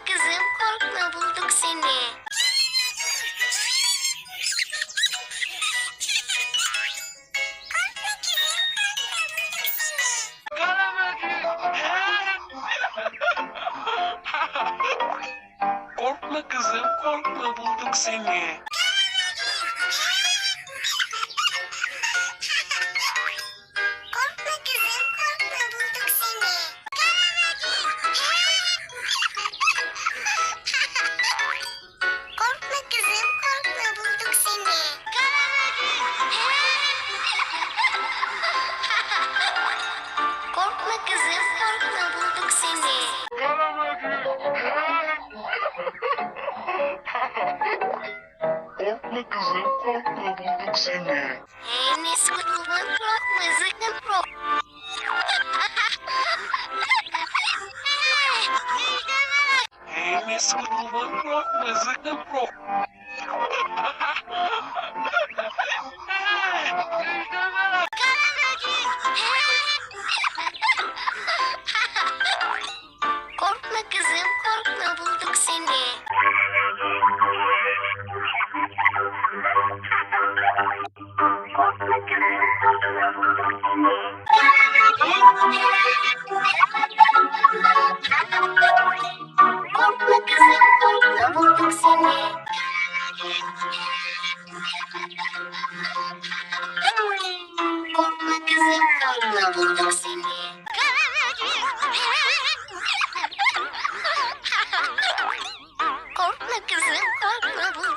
kızım, korkma, bulduk seni. Korkma kızım, korkma, bulduk seni. Korkma kızım, korkma, bulduk seni. Korkma kızım, korkma, bulduk seni. Korkma kızım, korkma, bulduk seni. Korkma kızım, korkma, bulduk seni. Enes kurban, korkma, sakın korkma. Hey Mesut, korkma, sakın korkma. Korkma kızım, korkma, bulduk seni. Korkma kızım, korkma, bulduk seni. Korkma kızım, korkma, bulduk seni. Korkma kızım, korkma, bulduk